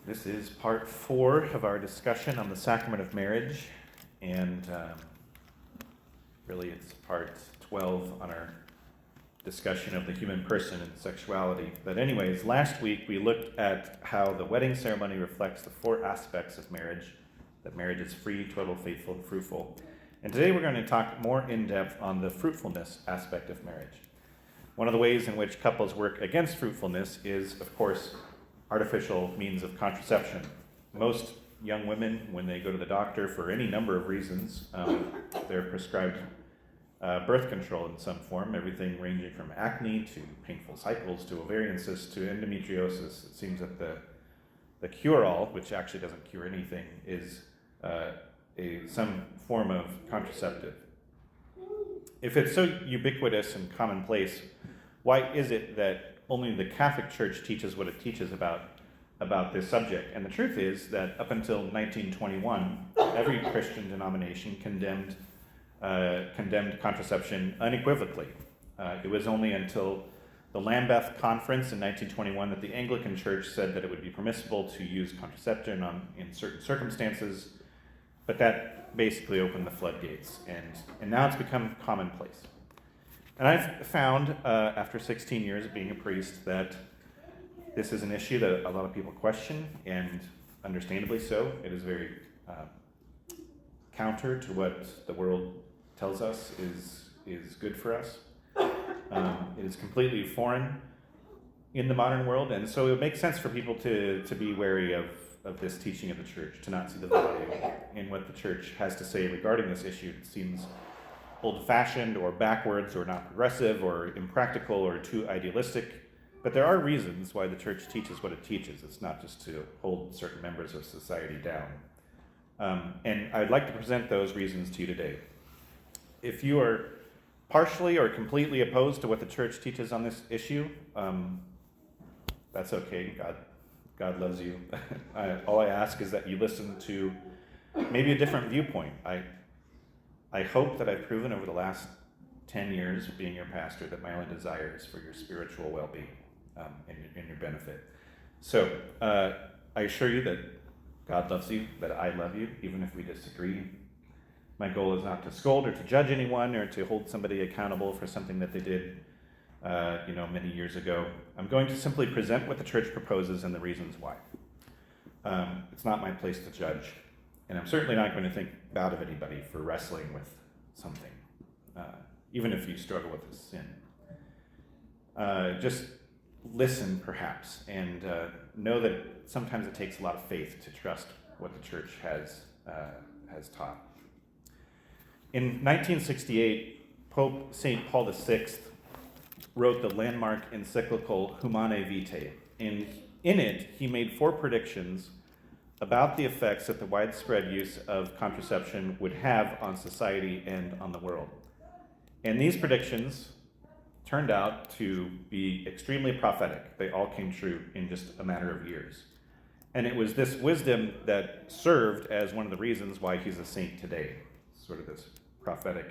This is part 4 of our discussion on the sacrament of marriage, and really it's part 12 on our discussion of the human person and sexuality. But anyways, last week we looked at how the wedding ceremony reflects the 4 aspects of marriage, that marriage is free, total, faithful, and fruitful. And today we're going to talk more in depth on the fruitfulness aspect of marriage. One of the ways in which couples work against fruitfulness is, of course, artificial means of contraception. Most young women, when they go to the doctor for any number of reasons, they're prescribed birth control in some form, everything ranging from acne to painful cycles to ovarian cysts to endometriosis. It seems that the cure-all, which actually doesn't cure anything, is some form of contraceptive. If it's so ubiquitous and commonplace, why is it that only the Catholic Church teaches what it teaches about this subject? And the truth is that up until 1921, every Christian denomination condemned contraception unequivocally. It was only until the Lambeth Conference in 1921 that the Anglican Church said that it would be permissible to use contraception in certain circumstances, but that basically opened the floodgates, and now it's become commonplace. And I've found, after 16 years of being a priest, that this is an issue that a lot of people question, and understandably so. It is very counter to what the world tells us is good for us. It is completely foreign in the modern world, and so it makes sense for people to be wary of this teaching of the church, to not see the value in what the church has to say regarding this issue. It seems old-fashioned or backwards or not progressive or impractical or too idealistic. But there are reasons why the church teaches what it teaches. It's not just to hold certain members of society down. And I'd like to present those reasons to you today. If you are partially or completely opposed to what the church teaches on this issue, that's okay. God loves you. All I ask is that you listen to maybe a different viewpoint. I hope that I've proven over the last 10 years of being your pastor that my only desire is for your spiritual well-being and your benefit. So I assure you that God loves you, that I love you, even if we disagree. My goal is not to scold or to judge anyone or to hold somebody accountable for something that they did many years ago. I'm going to simply present what the church proposes and the reasons why. It's not my place to judge. And I'm certainly not going to think bad of anybody for wrestling with something, even if you struggle with this sin. Just listen, perhaps, and know that sometimes it takes a lot of faith to trust what the church has taught. In 1968, Pope St. Paul VI wrote the landmark encyclical Humanae Vitae. And in it, he made 4 predictions about the effects that the widespread use of contraception would have on society and on the world. And these predictions turned out to be extremely prophetic. They all came true in just a matter of years. And it was this wisdom that served as one of the reasons why he's a saint today. Sort of this prophetic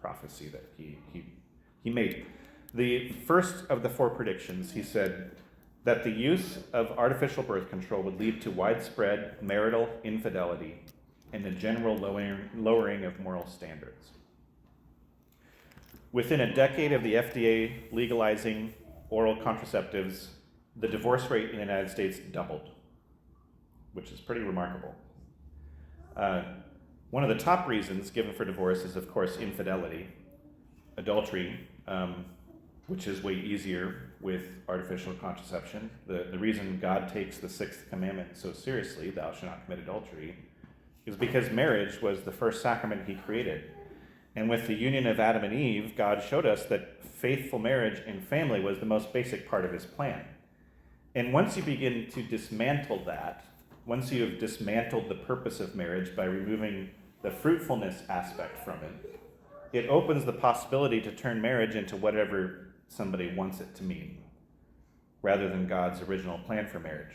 prophecy that he made. The first of the 4 predictions, he said that the use of artificial birth control would lead to widespread marital infidelity and a general lowering of moral standards. Within a decade of the FDA legalizing oral contraceptives, the divorce rate in the United States doubled, which is pretty remarkable. One of the top reasons given for divorce is, of course, infidelity, adultery, which is way easier with artificial contraception. The reason God takes the 6th commandment so seriously, thou shalt not commit adultery, is because marriage was the first sacrament he created. And with the union of Adam and Eve, God showed us that faithful marriage and family was the most basic part of his plan. And once you begin to dismantle that, once you have dismantled the purpose of marriage by removing the fruitfulness aspect from it, it opens the possibility to turn marriage into whatever somebody wants it to mean, rather than God's original plan for marriage.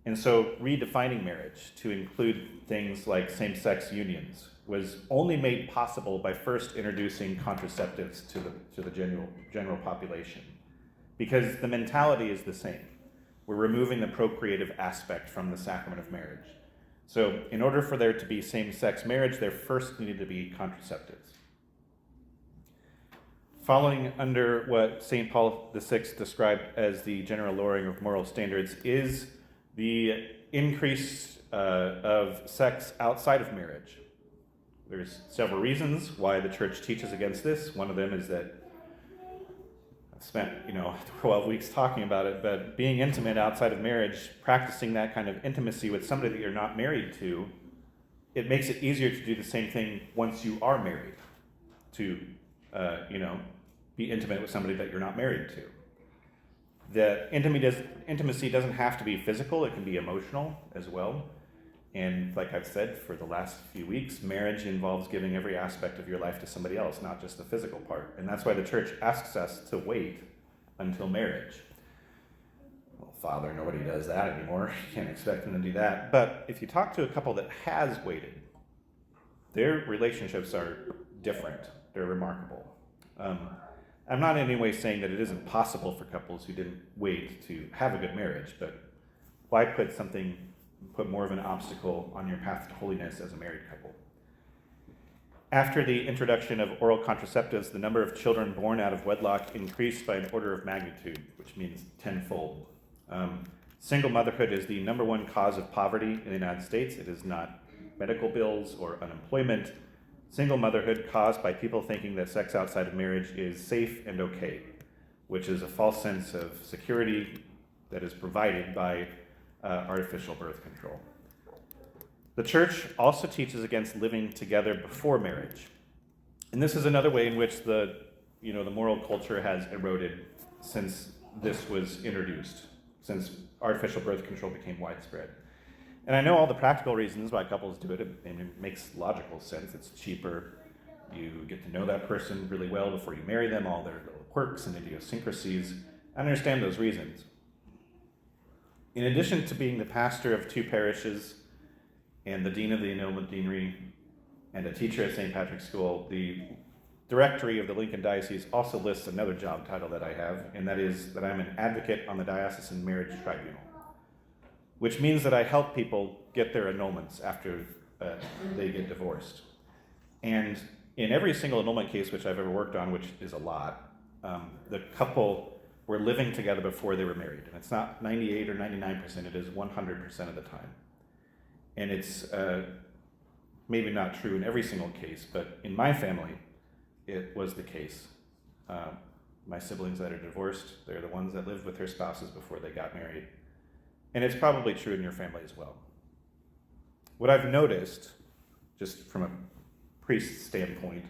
And so redefining marriage to include things like same-sex unions was only made possible by first introducing contraceptives to the general population, because the mentality is the same. we're removing the procreative aspect from the sacrament of marriage. So in order for there to be same-sex marriage, there first needed to be contraceptives. Following under what St. Paul VI described as the general lowering of moral standards is the increase of sex outside of marriage. There's several reasons why the church teaches against this. One of them is that I've spent 12 weeks talking about it, but being intimate outside of marriage, practicing that kind of intimacy with somebody that you're not married to, it makes it easier to do the same thing once you are married, to be intimate with somebody that you're not married to. The intimacy doesn't have to be physical, it can be emotional as well. And like I've said for the last few weeks, marriage involves giving every aspect of your life to somebody else, not just the physical part. And that's why the church asks us to wait until marriage. Well, Father, nobody does that anymore. You can't expect them to do that. But if you talk to a couple that has waited, their relationships are different. They're remarkable. I'm not in any way saying that it isn't possible for couples who didn't wait to have a good marriage, but why put more of an obstacle on your path to holiness as a married couple? After the introduction of oral contraceptives, the number of children born out of wedlock increased by an order of magnitude, which means tenfold. Single motherhood is the number one cause of poverty in the United States. It is not medical bills or unemployment. Single motherhood caused by people thinking that sex outside of marriage is safe and okay, which is a false sense of security that is provided by artificial birth control. The church also teaches against living together before marriage. And this is another way in which the moral culture has eroded since this was introduced, since artificial birth control became widespread. And I know all the practical reasons why couples do it, and it makes logical sense. It's cheaper. You get to know that person really well before you marry them, all their little quirks and idiosyncrasies. I understand those reasons. In addition to being the pastor of 2 parishes and the dean of the Annulment Deanery and a teacher at St. Patrick's School, the directory of the Lincoln Diocese also lists another job title that I have, and that is that I'm an advocate on the Diocesan Marriage Tribunal, which means that I help people get their annulments after they get divorced. And in every single annulment case which I've ever worked on, which is a lot, the couple were living together before they were married. And it's not 98 or 99%, it is 100% of the time. And it's maybe not true in every single case, but in my family, it was the case. My siblings that are divorced, they're the ones that lived with their spouses before they got married. And it's probably true in your family as well. What I've noticed, just from a priest's standpoint,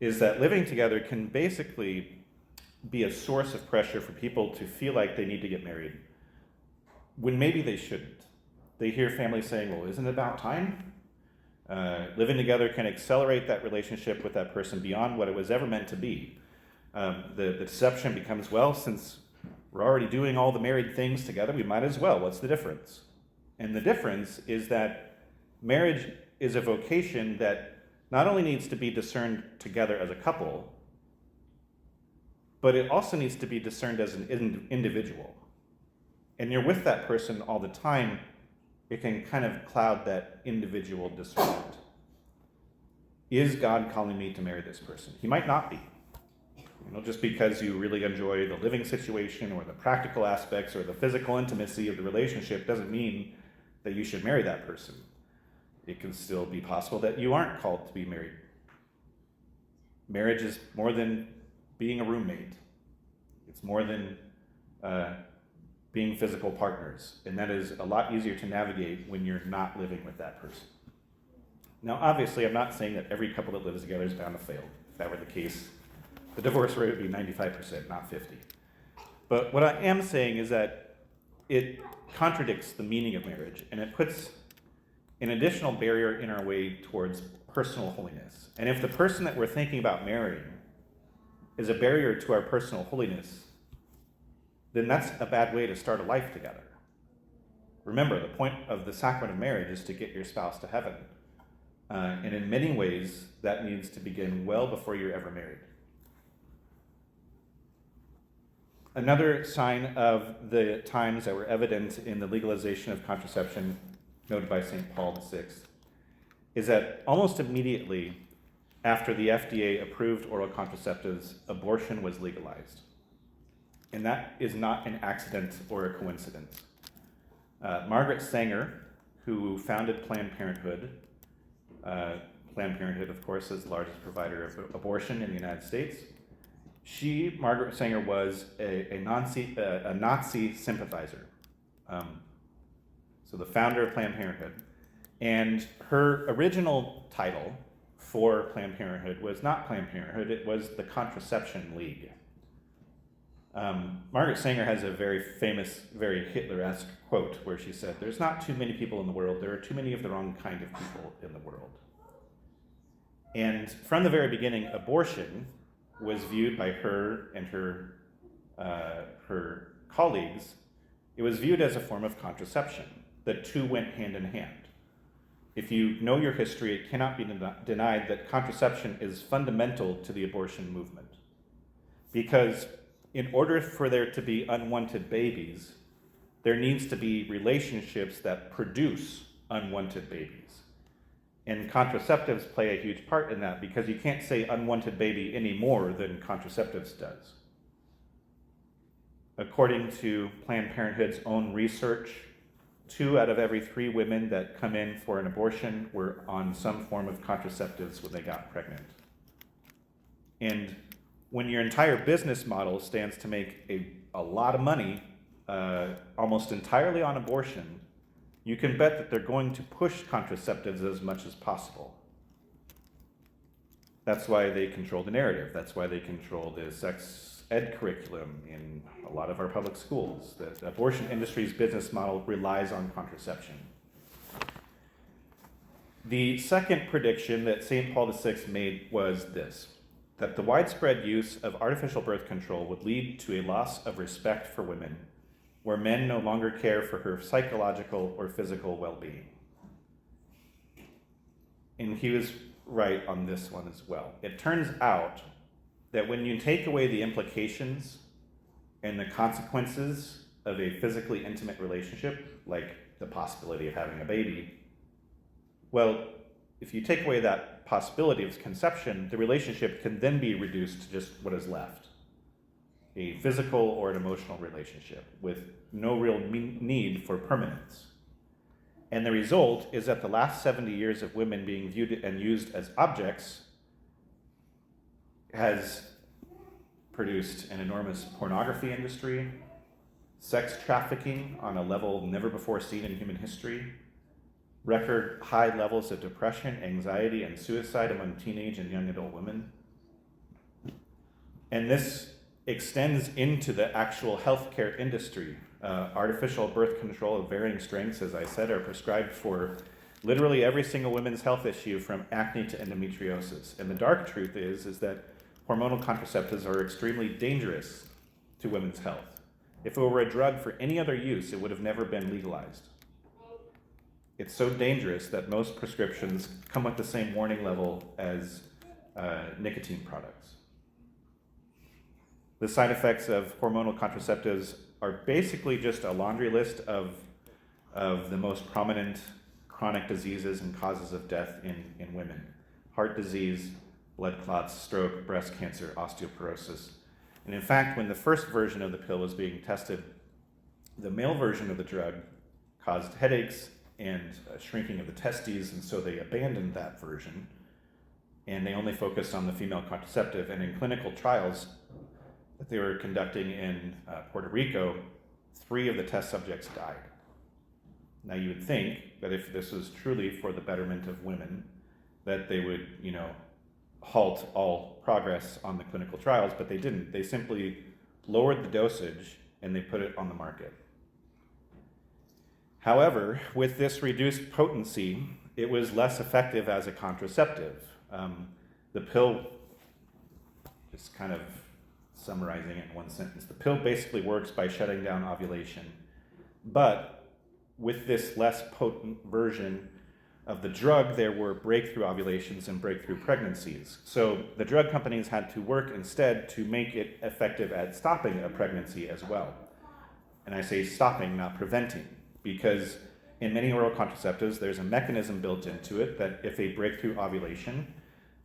is that living together can basically be a source of pressure for people to feel like they need to get married when maybe they shouldn't. They hear families saying, well, isn't it about time? Living together can accelerate that relationship with that person beyond what it was ever meant to be. The deception becomes, well, since we're already doing all the married things together, we might as well. What's the difference? And the difference is that marriage is a vocation that not only needs to be discerned together as a couple, but it also needs to be discerned as an individual. And you're with that person all the time, it can kind of cloud that individual discernment. Is God calling me to marry this person? He might not be. Just because you really enjoy the living situation or the practical aspects or the physical intimacy of the relationship doesn't mean that you should marry that person. It can still be possible that you aren't called to be married. Marriage is more than being a roommate. It's more than being physical partners. And that is a lot easier to navigate when you're not living with that person. Now, obviously, I'm not saying that every couple that lives together is bound to fail. If that were the case, the divorce rate would be 95%, not 50%. But what I am saying is that it contradicts the meaning of marriage, and it puts an additional barrier in our way towards personal holiness. And if the person that we're thinking about marrying is a barrier to our personal holiness, then that's a bad way to start a life together. Remember, the point of the sacrament of marriage is to get your spouse to heaven. And in many ways, that needs to begin well before you're ever married. Another sign of the times that were evident in the legalization of contraception, noted by St. Paul VI, is that almost immediately after the FDA approved oral contraceptives, abortion was legalized. And that is not an accident or a coincidence. Margaret Sanger, who founded Planned Parenthood, Planned Parenthood, of course, is the largest provider of abortion in the United States. Margaret Sanger, was a Nazi sympathizer. So the founder of Planned Parenthood. And her original title for Planned Parenthood was not Planned Parenthood, it was the Contraception League. Margaret Sanger has a very famous, very Hitler-esque quote where she said, "There's not too many people in the world, there are too many of the wrong kind of people in the world." And from the very beginning, abortion was viewed by her and her colleagues, it was viewed as a form of contraception. The two went hand in hand. If you know your history, it cannot be denied that contraception is fundamental to the abortion movement. Because in order for there to be unwanted babies, there needs to be relationships that produce unwanted babies. And contraceptives play a huge part in that, because you can't say unwanted baby any more than contraceptives does. According to Planned Parenthood's own research, 2 out of every 3 women that come in for an abortion were on some form of contraceptives when they got pregnant. And when your entire business model stands to make a lot of money almost entirely on abortion, you can bet that they're going to push contraceptives as much as possible. That's why they control the narrative. That's why they control the sex ed curriculum in a lot of our public schools. The abortion industry's business model relies on contraception. The second prediction that St. Paul VI made was this: that the widespread use of artificial birth control would lead to a loss of respect for women, where men no longer care for her psychological or physical well-being. And he was right on this one as well. It turns out that when you take away the implications and the consequences of a physically intimate relationship, like the possibility of having a baby, well, if you take away that possibility of conception, the relationship can then be reduced to just what is left: a physical or an emotional relationship with no real need for permanence. And the result is that the last 70 years of women being viewed and used as objects has produced an enormous pornography industry, sex trafficking on a level never before seen in human history, record high levels of depression, anxiety, and suicide among teenage and young adult women. And this extends into the actual healthcare industry. Artificial birth control of varying strengths, as I said, are prescribed for literally every single women's health issue, from acne to endometriosis. And the dark truth is that hormonal contraceptives are extremely dangerous to women's health. If it were a drug for any other use, it would have never been legalized. It's so dangerous that most prescriptions come with the same warning level as nicotine products. The side effects of hormonal contraceptives are basically just a laundry list of the most prominent chronic diseases and causes of death in women: heart disease, blood clots, stroke, breast cancer, osteoporosis. And in fact, when the first version of the pill was being tested, the male version of the drug caused headaches and shrinking of the testes, and so they abandoned that version, and they only focused on the female contraceptive. And in clinical trials that they were conducting in Puerto Rico, 3 of the test subjects died. Now you would think that if this was truly for the betterment of women, that they would, halt all progress on the clinical trials, but they didn't. They simply lowered the dosage and they put it on the market. However, with this reduced potency, it was less effective as a contraceptive. The pill, just kind of summarizing it in one sentence, the pill basically works by shutting down ovulation. But with this less potent version, of the drug, there were breakthrough ovulations and breakthrough pregnancies. So the drug companies had to work instead to make it effective at stopping a pregnancy as well. And I say stopping, not preventing, because in many oral contraceptives, there's a mechanism built into it that if a breakthrough ovulation,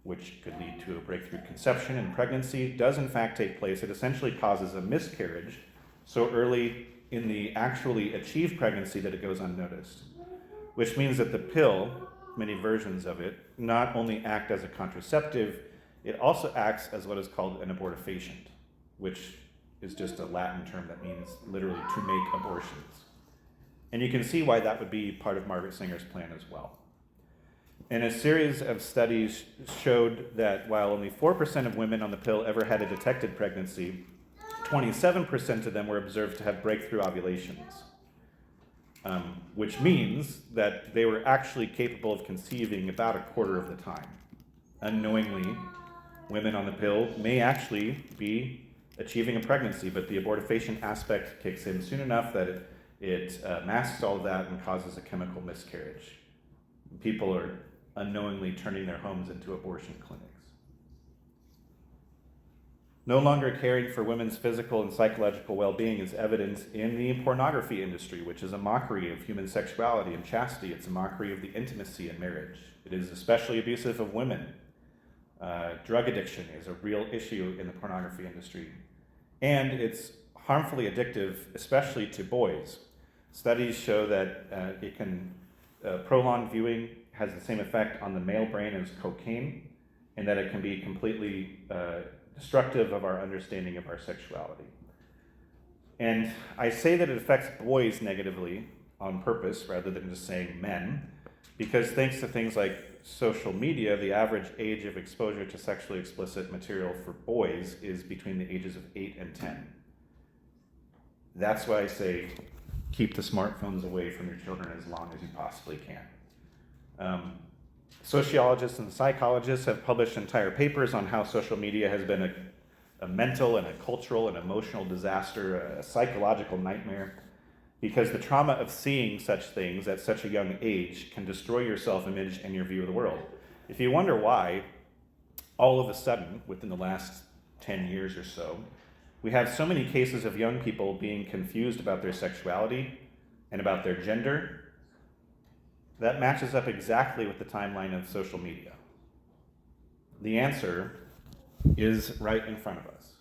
which could lead to a breakthrough conception and pregnancy, does in fact take place, it essentially causes a miscarriage so early in the actually achieved pregnancy that it goes unnoticed. Which means that the pill, many versions of it, not only act as a contraceptive, it also acts as what is called an abortifacient, which is just a Latin term that means literally to make abortions. And you can see why that would be part of Margaret Sanger's plan as well. And a series of studies showed that while only 4% of women on the pill ever had a detected pregnancy, 27% of them were observed to have breakthrough ovulations. Which means that they were actually capable of conceiving about a quarter of the time. Unknowingly, women on the pill may actually be achieving a pregnancy, but the abortifacient aspect kicks in soon enough that it masks all of that and causes a chemical miscarriage. People are unknowingly turning their homes into abortion clinics. No longer caring for women's physical and psychological well-being is evident in the pornography industry, which is a mockery of human sexuality and chastity. It's a mockery of the intimacy in marriage. It is especially abusive of women. Drug addiction is a real issue in the pornography industry. And it's harmfully addictive, especially to boys. Studies show that prolonged viewing has the same effect on the male brain as cocaine, and that it can be completely destructive of our understanding of our sexuality. And I say that it affects boys negatively on purpose rather than just saying men, because thanks to things like social media, the average age of exposure to sexually explicit material for boys is between the ages of 8 and 10. That's why I say keep the smartphones away from your children as long as you possibly can. Sociologists and psychologists have published entire papers on how social media has been a mental and a cultural and emotional disaster, a psychological nightmare, because the trauma of seeing such things at such a young age can destroy your self-image and your view of the world. If you wonder why, all of a sudden, within the last 10 years or so, we have so many cases of young people being confused about their sexuality and about their gender. That matches up exactly with the timeline of social media. The answer is right in front of us.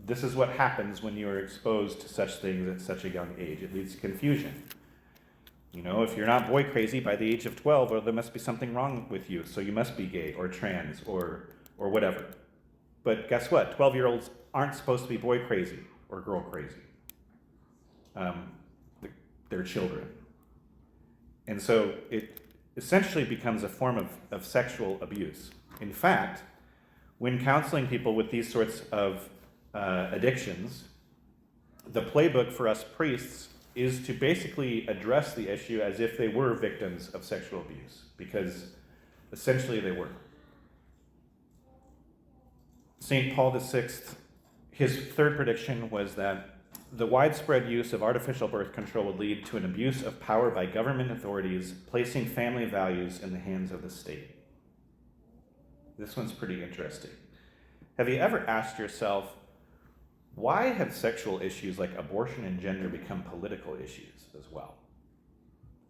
This is what happens when you are exposed to such things at such a young age. It leads to confusion. You know, if you're not boy crazy by the age of 12, well, there must be something wrong with you, so you must be gay or trans or whatever. But guess what? 12-year-olds aren't supposed to be boy crazy or girl crazy. They're children. And so it essentially becomes a form of sexual abuse. In fact, when counseling people with these sorts of addictions, the playbook for us priests is to basically address the issue as if they were victims of sexual abuse, because essentially they were. St. Paul VI, his third prediction was that the widespread use of artificial birth control would lead to an abuse of power by government authorities, placing family values in the hands of the state. This one's pretty interesting. Have you ever asked yourself, why have sexual issues like abortion and gender become political issues as well?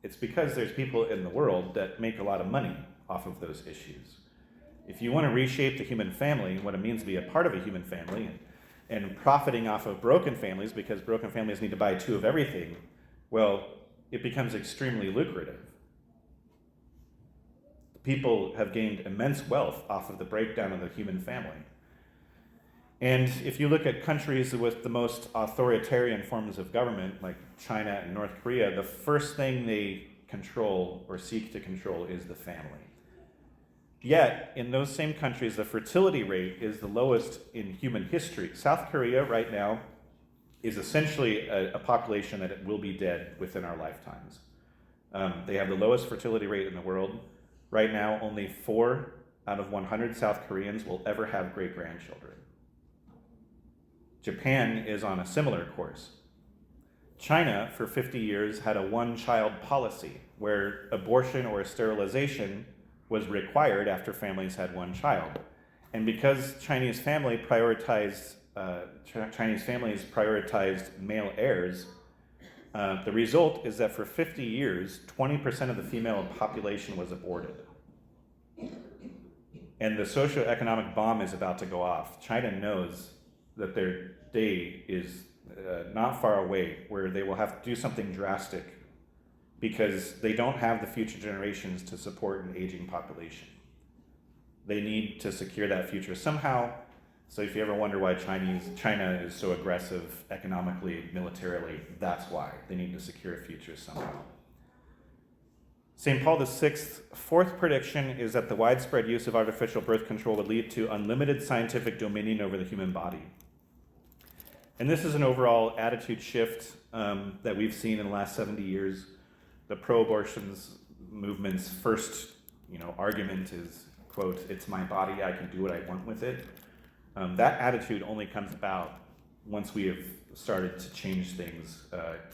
It's because there's people in the world that make a lot of money off of those issues. If you want to reshape the human family, what it means to be a part of a human family, and profiting off of broken families because broken families need to buy 2 of everything, well, it becomes extremely lucrative. People have gained immense wealth off of the breakdown of the human family. And if you look at countries with the most authoritarian forms of government, like China and North Korea, the first thing they control or seek to control is the family. Yet, in those same countries, the fertility rate is the lowest in human history. South Korea right now is essentially a population that will be dead within our lifetimes. They have the lowest fertility rate in the world. Right now, only 4 out of 100 South Koreans will ever have great-grandchildren. Japan is on a similar course. China, for 50 years, had a one-child policy where abortion or sterilization was required after families had one child. And because Chinese families prioritized male heirs, the result is that for 50 years, 20% of the female population was aborted. And the socioeconomic bomb is about to go off. China knows that their day is not far away where they will have to do something drastic because they don't have the future generations to support an aging population. They need to secure that future somehow. So if you ever wonder why China is so aggressive economically, militarily, that's why. They need to secure a future somehow. St. Paul VI's fourth prediction is that the widespread use of artificial birth control would lead to unlimited scientific dominion over the human body. And this is an overall attitude shift that we've seen in the last 70 years. The pro-abortion movement's first, argument is, quote, "It's my body, I can do what I want with it." That attitude only comes about once we have started to change things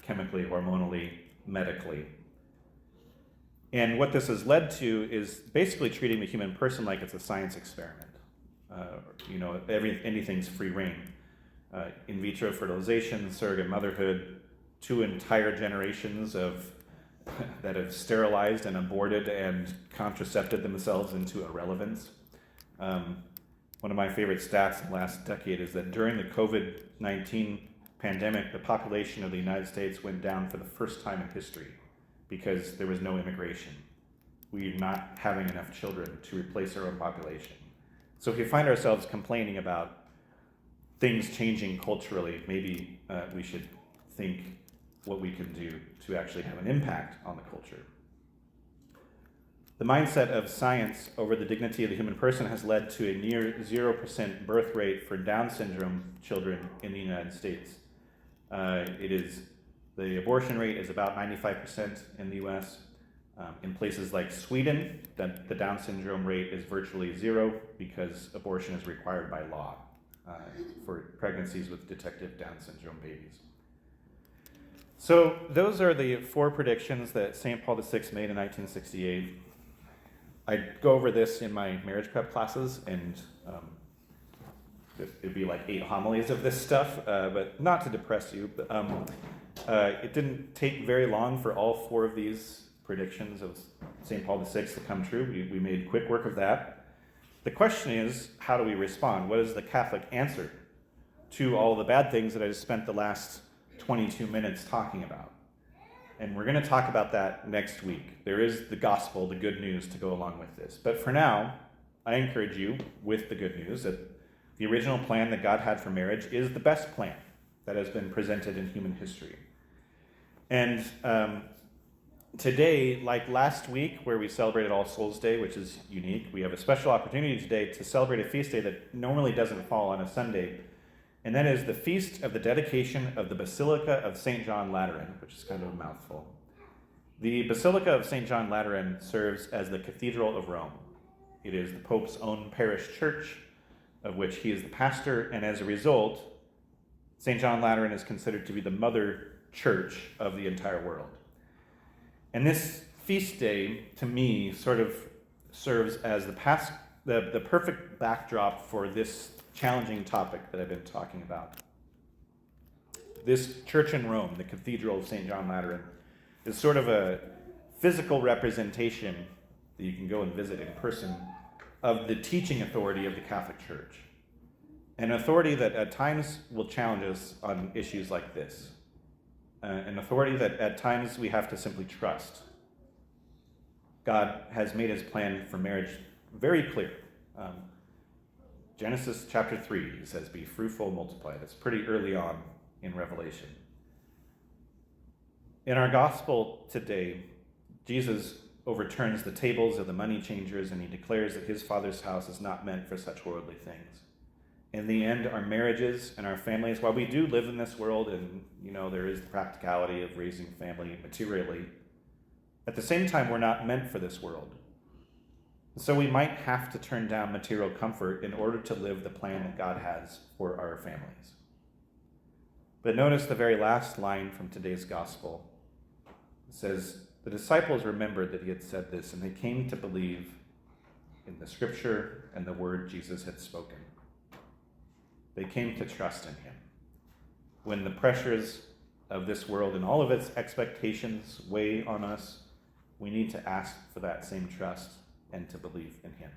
chemically, hormonally, medically. And what this has led to is basically treating the human person like it's a science experiment. Anything's free reign. In vitro fertilization, surrogate motherhood, 2 entire generations that have sterilized and aborted and contracepted themselves into irrelevance. One of my favorite stats in the last decade is that during the COVID-19 pandemic, the population of the United States went down for the first time in history because there was no immigration. We're not having enough children to replace our own population. So if we find ourselves complaining about things changing culturally, maybe we should think what we can do to actually have an impact on the culture. The mindset of science over the dignity of the human person has led to a near 0% birth rate for Down syndrome children in the United States. The abortion rate is about 95% in the US. In places like Sweden, the Down syndrome rate is virtually 0 because abortion is required by law for pregnancies with detective Down syndrome babies. So those are the 4 predictions that St. Paul VI made in 1968. I go over this in my marriage prep classes, and it'd be like 8 homilies of this stuff, but not to depress you. But, it didn't take very long for all 4 of these predictions of St. Paul VI to come true. We made quick work of that. The question is, how do we respond? What is the Catholic answer to all the bad things that I just spent the last 22 minutes talking about? And we're going to talk about that next week. There is the gospel, the good news to go along with this. But for now, I encourage you with the good news that the original plan that God had for marriage is the best plan that has been presented in human history. And today, like last week where we celebrated All Souls Day, which is unique, we have a special opportunity today to celebrate a feast day that normally doesn't fall on a Sunday. And that is the feast of the dedication of the Basilica of St. John Lateran, which is kind of a mouthful. The Basilica of St. John Lateran serves as the Cathedral of Rome. It is the Pope's own parish church, of which he is the pastor, and as a result, St. John Lateran is considered to be the mother church of the entire world. And this feast day, to me, sort of serves as the perfect backdrop for this challenging topic that I've been talking about. This church in Rome, the Cathedral of St. John Lateran, is sort of a physical representation that you can go and visit in person of the teaching authority of the Catholic Church. An authority that at times will challenge us on issues like this. An authority that at times we have to simply trust. God has made his plan for marriage very clear. Genesis chapter 3, he says, "Be fruitful, multiply." That's pretty early on in Revelation. In our gospel today, Jesus overturns the tables of the money changers, and he declares that his Father's house is not meant for such worldly things. In the end, our marriages and our families, while we do live in this world and, there is the practicality of raising family materially, at the same time, we're not meant for this world. So we might have to turn down material comfort in order to live the plan that God has for our families. But notice the very last line from today's gospel. It says, the disciples remembered that he had said this, and they came to believe in the scripture and the word Jesus had spoken. They came to trust in him. When the pressures of this world and all of its expectations weigh on us, we need to ask for that same trust and to believe in him.